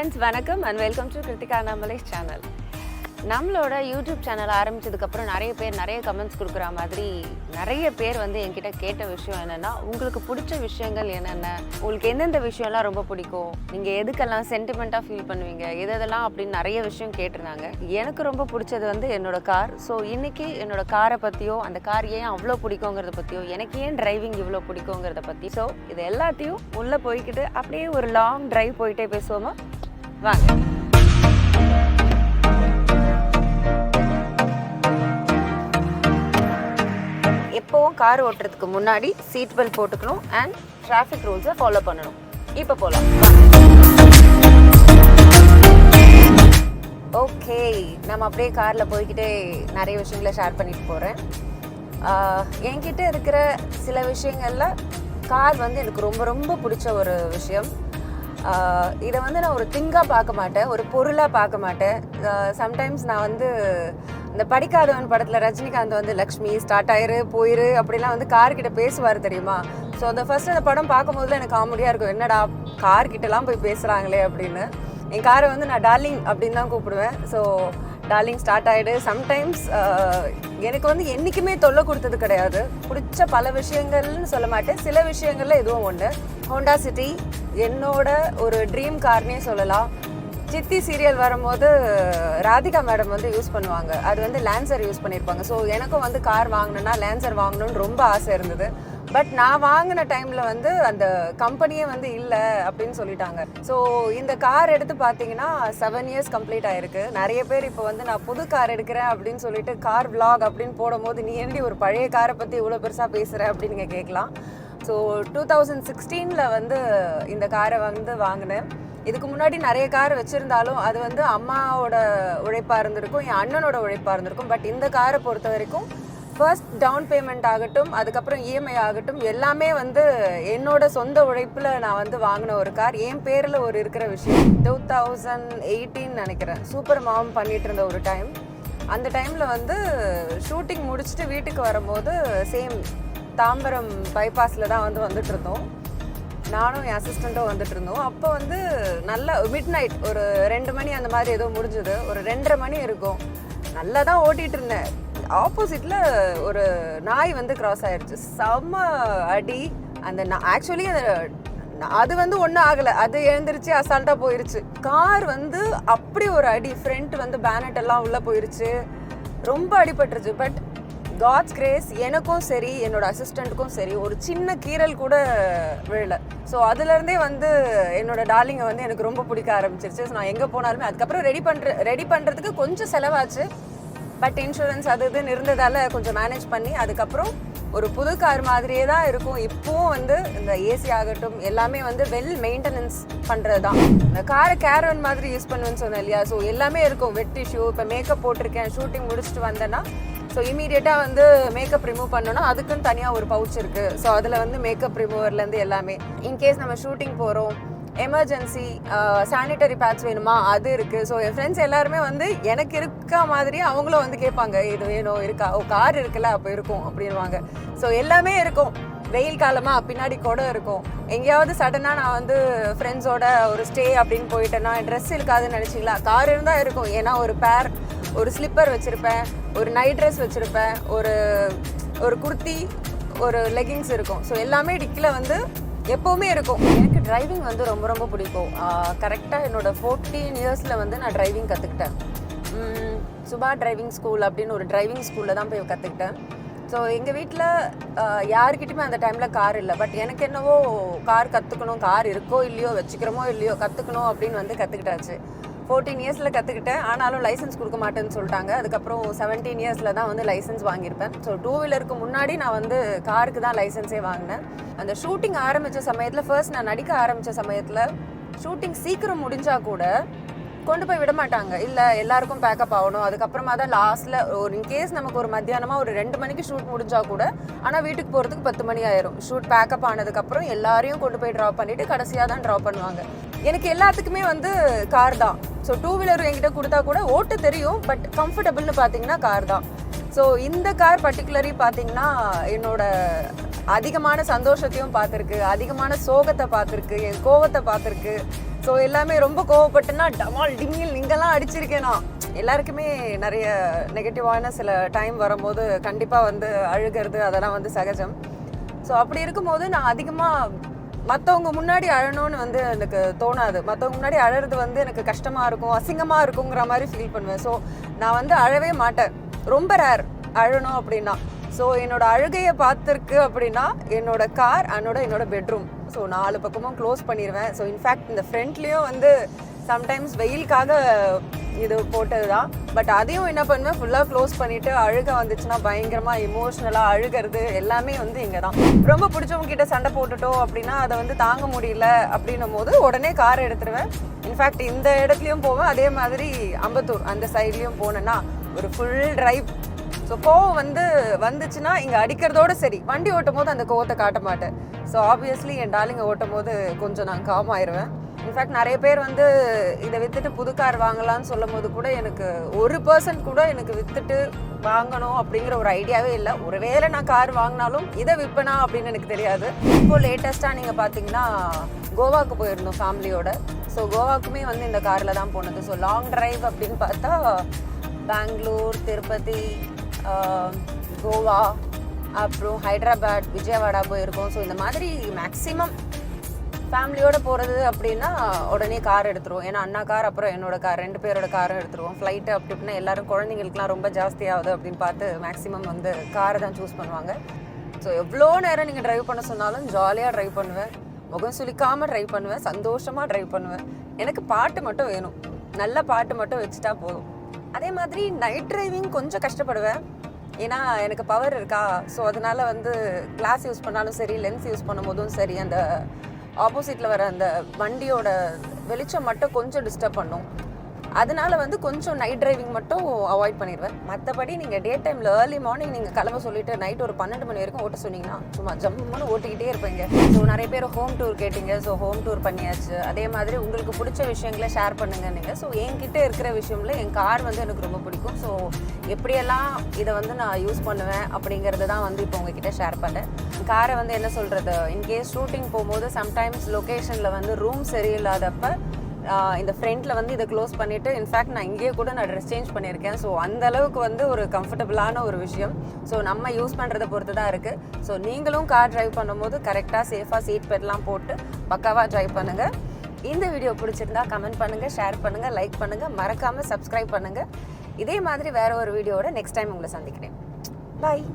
Friends வணக்கம் and welcome to Kiruthika Annamalai channel. நம்மளோட YouTube channel ஆரம்பித்ததுக்கப்புறம் நிறைய பேர் நிறைய கமெண்ட்ஸ் கொடுக்குற மாதிரி நிறைய பேர் வந்து என்கிட்ட கேட்ட விஷயம் என்னென்னா, உங்களுக்கு பிடிச்ச விஷயங்கள் என்னென்ன, உங்களுக்கு எந்தெந்த விஷயம்லாம் ரொம்ப பிடிக்கும், நீங்கள் எதுக்கெல்லாம் சென்டிமெண்ட்டாக ஃபீல் பண்ணுவீங்க, எதெல்லாம் அப்படின்னு நிறைய விஷயம் கேட்டிருந்தாங்க. எனக்கு ரொம்ப பிடிச்சது வந்து என்னோட கார். ஸோ இன்றைக்கி என்னோட காரை பற்றியோ, அந்த கார் ஏன் அவ்வளோ பிடிக்குங்கிறத பற்றியோ, எனக்கு ஏன் டிரைவிங் இவ்வளோ பிடிக்குங்கிறத பற்றி, ஸோ இது எல்லாத்தையும் உள்ளே போய்கிட்டு அப்படியே ஒரு லாங் டிரைவ் போயிட்டே பேசுவோமா? வாங்க. எப்போவும் கார் ஓட்டுறதுக்கு முன்னாடி சீட் பெல்ட் போட்டுக்கணும் அண்ட் டிராஃபிக் ரூல்ஸை ஃபாலோ பண்ணணும். இப்போ போகலாம். ஓகே, நம்ம அப்படியே காரில் போய்கிட்டே நிறைய விஷயங்களை ஷேர் பண்ணிட்டு போகிறேன். என்கிட்ட இருக்கிற சில விஷயங்களில் கார் வந்து எனக்கு ரொம்ப ரொம்ப பிடிச்ச ஒரு விஷயம். இதை வந்து நான் ஒரு திங்காக பார்க்க மாட்டேன், ஒரு பொருளாக பார்க்க மாட்டேன். சம்டைம்ஸ் நான் வந்து இந்த படிக்காதவன் படத்தில் ரஜினிகாந்த் வந்து லக்ஷ்மி ஸ்டார்ட் ஆயிரு போயிரு அப்படிலாம் வந்து கார்கிட்ட பேசுவார் தெரியுமா? ஸோ அந்த ஃபர்ஸ்ட் அந்த படம் பார்க்கும்போதுல எனக்கு காமெடியாக இருக்கும், என்னடா கார்கிட்டலாம் போய் பேசுகிறாங்களே அப்படின்னு. என் காரை வந்து நான் டார்லிங் அப்படின்னு தான் கூப்பிடுவேன். ஸோ டார்லிங் ஸ்டார்ட் ஆகிடு. சம்டைம்ஸ் எனக்கு வந்து என்றைக்குமே தொல்லை கொடுத்தது கிடையாது. பிடிச்ச பல விஷயங்கள்னு சொல்ல மாட்டேன், சில விஷயங்களில் எதுவும் ஒன்று. ஹோண்டா சிட்டி என்னோட ஒரு ட்ரீம் கார்னே சொல்லலாம். சித்தி சீரியல் வரும்போது ராதிகா மேடம் வந்து யூஸ் பண்ணுவாங்க, அது வந்து லான்சர் யூஸ் பண்ணியிருப்பாங்க. ஸோ எனக்கும் வந்து கார் வாங்கணுன்னா லான்சர் வாங்கணுன்னு ரொம்ப ஆசை இருந்தது. பட் நான் வாங்கின டைமில் வந்து அந்த கம்பெனியே வந்து இல்லை அப்படின்னு சொல்லிட்டாங்க. ஸோ இந்த கார் எடுத்து பார்த்தீங்கன்னா 7 years கம்ப்ளீட் ஆகிருக்கு. நிறைய பேர் இப்போ வந்து நான் புது கார் எடுக்கிறேன் அப்படின்னு சொல்லிட்டு கார் vlog அப்படின்னு போடும்போது, நீ எப்படி ஒரு பழைய காரை பற்றி இவ்வளோ பெருசாக பேசுகிற அப்படின்னு நீங்கள் கேட்கலாம். ஸோ 2016 வந்து இந்த காரை வந்து வாங்கினேன். இதுக்கு முன்னாடி நிறைய கார் வச்சுருந்தாலும் அது வந்து அம்மாவோட உழைப்பாக இருந்திருக்கும், என் அண்ணனோட உழைப்பாக இருந்திருக்கும். பட் இந்த காரை பொறுத்த வரைக்கும் ஃபர்ஸ்ட் டவுன் பேமெண்ட் ஆகட்டும், அதுக்கப்புறம் இஎம்ஐ ஆகட்டும், எல்லாமே வந்து என்னோட சொந்த உழைப்பில் நான் வந்து வாங்கின ஒரு கார். என் பேரில் ஒரு இருக்கிற விஷயம். 2018 நினைக்கிறேன், சூப்பர் மாம் பண்ணிகிட்டு இருந்த ஒரு டைம். அந்த டைமில் வந்து ஷூட்டிங் முடிச்சுட்டு வீட்டுக்கு வரும்போது சேம் தாம்பரம் பைபாஸில் தான் வந்து வந்துட்டு இருந்தோம். நானும் என் அசிஸ்டண்ட்டும் வந்துட்டு இருந்தோம். அப்போ வந்து நல்ல மிட் நைட் ஒரு 2 மணி அந்த மாதிரி ஏதோ முடிஞ்சுது. ஒரு 2:30 மணி இருக்கும். நல்லா தான் ஓட்டிகிட்டு இருந்தேன். ஆப்போசிட்டில் ஒரு நாய் வந்து கிராஸ் ஆயிடுச்சு. செம்ம அடி. அந்த ஆக்சுவலி அது வந்து ஒன்றும் ஆகலை, அது எழுந்திருச்சு அசால்ட்டாக போயிருச்சு. கார் வந்து அப்படி ஒரு அடி, ஃப்ரண்ட் வந்து பேனட் எல்லாம் உள்ளே போயிருச்சு, ரொம்ப அடிபட்டுருச்சு. பட் காட்ஸ் கிரேஸ், எனக்கும் சரி என்னோட அசிஸ்டண்ட்டுக்கும் சரி ஒரு சின்ன கீறல் கூட விழலை. ஸோ அதுலேருந்தே வந்து என்னோட டார்லிங்கை வந்து எனக்கு ரொம்ப பிடிக்க ஆரம்பிச்சிருச்சு. ஸோ நான் எங்கே போனாலுமே அதுக்கப்புறம் ரெடி பண்ணுறதுக்கு கொஞ்சம் செலவாச்சு. பட் இன்சூரன்ஸ் அது இதுன்னு இருந்ததால் கொஞ்சம் மேனேஜ் பண்ணி அதுக்கப்புறம் ஒரு புது கார் மாதிரியே தான் இருக்கும். இப்போவும் வந்து இந்த ஏசி ஆகட்டும் எல்லாமே வந்து வெல் மெயின்டெனன்ஸ் பண்ணுறது தான். இந்த காரை கேரவன் மாதிரி யூஸ் பண்ணுவேன்னு சொன்னேன் இல்லையா? ஸோ எல்லாமே இருக்கும். வெட் டிஷ்யூ, இப்போ மேக்கப் போட்டிருக்கேன், ஷூட்டிங் முடிச்சுட்டு வந்தேன்னா ஸோ இமீடியட்டாக வந்து மேக்கப் ரிமூவ் பண்ணோன்னா அதுக்குன்னு தனியாக ஒரு பவுச் இருக்குது. ஸோ அதில் வந்து மேக்கப் ரிமூவர்லேருந்து எல்லாமே, இன்கேஸ் நம்ம ஷூட்டிங் போகிறோம், எமர்ஜென்சி சானிட்டரி பேட்ச் வேணுமா அது இருக்குது. ஸோ என் ஃப்ரெண்ட்ஸ் எல்லாருமே வந்து எனக்கு இருக்க மாதிரி அவங்களும் வந்து கேட்பாங்க, இது வேணும் இருக்கா, ஓ கார் இருக்குல்ல அப்போ இருக்கும் அப்படின்வாங்க. ஸோ எல்லாமே இருக்கும். வெயில் காலமாக பின்னாடி கூட இருக்கும். எங்கேயாவது சடனாக நான் வந்து ஃப்ரெண்ட்ஸோட ஒரு ஸ்டே அப்படின்னு போயிட்டேன்னா ட்ரெஸ் இருக்காதுன்னு நினச்சிங்களா, கார் இருந்தால் இருக்கும். ஏன்னா ஒரு ஸ்லிப்பர் வச்சுருப்பேன், ஒரு நைட் ட்ரெஸ் வச்சுருப்பேன், ஒரு குர்த்தி, ஒரு லெகிங்ஸ் இருக்கும். ஸோ எல்லாமே டிக்கில் வந்து எப்போவுமே இருக்கும். எனக்கு டிரைவிங் வந்து ரொம்ப ரொம்ப பிடிக்கும். கரெக்டாக என்னோட 14 yearsல வந்து நான் டிரைவிங் கற்றுக்கிட்டேன். சுபா டிரைவிங் ஸ்கூல் அப்படின்னு ஒரு டிரைவிங் ஸ்கூலில் தான் போய் கற்றுக்கிட்டேன். ஸோ எங்கள் வீட்டில் யாருக்கிட்டையுமே அந்த டைமில் கார் இல்லை. பட் எனக்கு என்னவோ கார் கற்றுக்கணும், கார் இருக்கோ இல்லையோ, வச்சுக்கிறோமோ இல்லையோ, கற்றுக்கணும் அப்படின்னு வந்து கற்றுக்கிட்டாச்சு. 14 yearsல கற்றுக்கிட்டேன். ஆனாலும் லைசன்ஸ் கொடுக்க மாட்டேன்னு சொல்லிட்டாங்க. அதுக்கப்புறம் 17 yearsல தான் வந்து லைசன்ஸ் வாங்கியிருப்பேன். ஸோ 2 வீலருக்கு முன்னாடி நான் வந்து காருக்கு தான் லைசன்ஸே வாங்கினேன். அந்த ஷூட்டிங் ஆரம்பித்த சமயத்தில், ஃபர்ஸ்ட் நான் நடிக்க ஆரம்பித்த சமயத்தில் ஷூட்டிங் சீக்கிரம் முடிஞ்சால் கூட கொண்டு போய் விட மாட்டாங்க. இல்லை எல்லாருக்கும் பேக்கப் ஆகணும். அதுக்கப்புறமா தான் லாஸ்ட்டில் ஒரு இன்கேஸ் நமக்கு ஒரு மத்தியானமாக ஒரு 2 மணிக்கு ஷூட் முடிஞ்சால் கூட, ஆனால் வீட்டுக்கு போகிறதுக்கு 10 மணி ஆயிரும். ஷூட் பேக்கப் ஆனதுக்கப்புறம் எல்லாரையும் கொண்டு போய் ட்ராப் பண்ணிவிட்டு கடைசியாக தான் ட்ராப் பண்ணுவாங்க. எனக்கு எல்லாத்துக்குமே வந்து கார் தான். ஸோ 2 வீலர் என்கிட்ட கொடுத்தா கூட ஓட்ட தெரியும், பட் கம்ஃபர்டபுள்னு பார்த்தீங்கன்னா கார் தான். ஸோ இந்த கார் பர்டிகுலரி பார்த்தீங்கன்னா என்னோட அதிகமான சந்தோஷத்தையும் பார்த்துருக்கு, அதிகமான சோகத்தை பார்த்துருக்கு, என் கோவத்தை பார்த்துருக்கு. ஸோ எல்லாமே ரொம்ப கோவப்பட்டுன்னா டமால் டிமில் இங்கெல்லாம் அடிச்சிருக்கேன் நான். எல்லாருக்குமே நிறைய நெகட்டிவான சில டைம் வரும்போது கண்டிப்பாக வந்து அழுகிறது அதெல்லாம் வந்து சகஜம். ஸோ அப்படி இருக்கும்போது நான் அதிகமாக மற்றவங்க முன்னாடி அழணும்னு வந்து எனக்கு தோணாது. மற்றவங்க முன்னாடி அழறது வந்து எனக்கு கஷ்டமாக இருக்கும், அசிங்கமாக இருக்குங்கிற மாதிரி ஃபீல் பண்ணுவேன். ஸோ நான் வந்து அழவே மாட்டேன். ரொம்ப ரேர் அழணும் அப்படின்னா. ஸோ என்னோட அழுகையை பார்த்துருக்கு அப்படின்னா என்னோட கார் என்னோட பெட்ரூம். ஸோ 4 பக்கமும் க்ளோஸ் பண்ணிடுவேன். ஸோ இன்ஃபேக்ட் இந்த ஃப்ரண்ட்லேயும் வந்து சம்டைம்ஸ் வெயிலுக்காக இது போட்டது தான். பட் அதையும் என்ன பண்ணுவேன், ஃபுல்லாக க்ளோஸ் பண்ணிவிட்டு அழுக வந்துச்சுன்னா பயங்கரமாக இமோஷ்னலாக அழுகிறது எல்லாமே வந்து இங்கே தான். ரொம்ப பிடிச்சவங்க கிட்ட சண்டை போட்டுட்டோம் அப்படின்னா அதை வந்து தாங்க முடியல அப்படின்னும் போது உடனே கார் எடுத்துருவேன். இன்ஃபேக்ட் இந்த இடத்துலையும் போவேன், அதே மாதிரி அம்பத்தூர் அந்த சைட்லேயும் போனேன்னா ஒரு ஃபுல் ட்ரைவ். ஸோ கோவம் வந்துச்சுன்னா இங்கே அடிக்கிறதோடு சரி, வண்டி ஓட்டும் போது அந்த கோவத்தை காட்ட மாட்டேன். ஸோ ஆப்வியஸ்லி என் டார்லிங்கை ஓட்டும் போது கொஞ்சம் நான் காம் ஆயிடுவேன். இன்ஃபேக்ட் நிறைய பேர் வந்து இதை விற்றுட்டு புது கார் வாங்கலாம்னு சொல்லும் போது கூட எனக்கு 1% கூட எனக்கு விற்றுட்டு வாங்கணும் அப்படிங்கிற ஒரு ஐடியாவே இல்லை. ஒருவேளை நான் கார் வாங்கினாலும் இதை விற்பனா அப்படின்னு எனக்கு தெரியாது. இப்போது லேட்டஸ்ட்டாக நீங்கள் பார்த்தீங்கன்னா கோவாவுக்கு போயிருந்தோம் ஃபேமிலியோட. ஸோ கோவாக்குமே வந்து இந்த காரில் தான் போனது. ஸோ லாங் ட்ரைவ் அப்படின்னு பார்த்தா பெங்களூர், திருப்பதி, கோவா, அப்புறம் ஹைதராபாத், விஜயவாடா போயிருக்கோம். ஸோ இந்த மாதிரி மேக்ஸிமம் ஃபேமிலியோடு போகிறது அப்படின்னா உடனே கார் எடுத்துருவோம். ஏன்னா அண்ணா கார் அப்புறம் என்னோட கார் 2 பேரோட காரும் எடுத்துருவோம். ஃப்ளைட்டு அப்படி இப்படின்னா எல்லோரும் குழந்தைங்களுக்குலாம் ரொம்ப ஜாஸ்தியாகுது அப்படின்னு பார்த்து மேக்ஸிமம் வந்து காரை தான் சூஸ் பண்ணுவாங்க. ஸோ எவ்வளோ நேரம் நீங்கள் ட்ரைவ் பண்ண சொன்னாலும் ஜாலியாக ட்ரைவ் பண்ணுவேன், முகம் சுளிக்காமல் ட்ரைவ் பண்ணுவேன், சந்தோஷமாக ட்ரைவ் பண்ணுவேன். எனக்கு பாட்டு மட்டும் வேணும், நல்ல பாட்டு மட்டும் வச்சுட்டா போதும். அதே மாதிரி நைட் டிரைவிங் கொஞ்சம் கஷ்டப்படுவேன். ஏன்னா எனக்கு பவர் இருக்கா. ஸோ அதனால வந்து கிளாஸ் யூஸ் பண்ணாலும் சரி, லென்ஸ் யூஸ் பண்ணும் போதும் சரி, அந்த ஆப்போசிட்டில் வர அந்த வண்டியோட வெளிச்சம் மட்டும் கொஞ்சம் டிஸ்டர்ப் பண்ணும். அதனால வந்து கொஞ்சம் நைட் டிரைவிங் மட்டும் அவாய்ட் பண்ணிடுவேன். மற்றபடி நீங்கள் டே டைமில் ஏர்லி மார்னிங் நீங்கள் கிளம்ப சொல்லிவிட்டு நைட் ஒரு 12 மணி வரைக்கும் ஓட்ட சொன்னீங்கன்னா சும்மா ஜம்முன்னு ஓட்டிக்கிட்டே இருப்பீங்க. ஸோ நிறைய பேர் ஹோம் டூர் கேட்டிங்க. ஸோ ஹோம் டூர் பண்ணியாச்சு. அதே மாதிரி உங்களுக்கு பிடிச்ச விஷயங்களை ஷேர் பண்ணுங்க நீங்கள். ஸோ என்கிட்ட இருக்கிற விஷயம்ல என் கார் வந்து எனக்கு ரொம்ப பிடிக்கும். ஸோ எப்படியெல்லாம் இதை வந்து நான் யூஸ் பண்ணுவேன் அப்படிங்கிறது தான் வந்து இப்போ உங்ககிட்ட ஷேர் பண்ணேன். காரை வந்து என்ன சொல்கிறது, இன்கேஸ் ஷூட்டிங் போகும்போது சம்டைம்ஸ் லொக்கேஷனில் வந்து ரூம் சரியில்லாதப்ப இந்த ஃப்ரண்ட்டில் வந்து இதை க்ளோஸ் பண்ணிவிட்டு, இன்ஃபேக்ட் நான் இங்கேயே கூட நான் ட்ரெஸ் சேஞ்ச் பண்ணியிருக்கேன். ஸோ அந்தளவுக்கு வந்து ஒரு கம்ஃபர்டபுளான ஒரு விஷயம். ஸோ நம்ம யூஸ் பண்ணுறதை பொறுத்து தான் இருக்குது. ஸோ நீங்களும் கார் ட்ரைவ் பண்ணும்போது கரெக்டாக சேஃபாக சீட் பெல்ட்லாம் போட்டு பக்காவாக ட்ரைவ் பண்ணுங்கள். இந்த வீடியோ பிடிச்சிருந்தா கமெண்ட் பண்ணுங்கள், ஷேர் பண்ணுங்கள், லைக் பண்ணுங்கள், மறக்காமல் சப்ஸ்கிரைப் பண்ணுங்கள். இதே மாதிரி வேறு ஒரு வீடியோவோட நெக்ஸ்ட் டைம் உங்களை சந்திக்கிறேன். பாய்.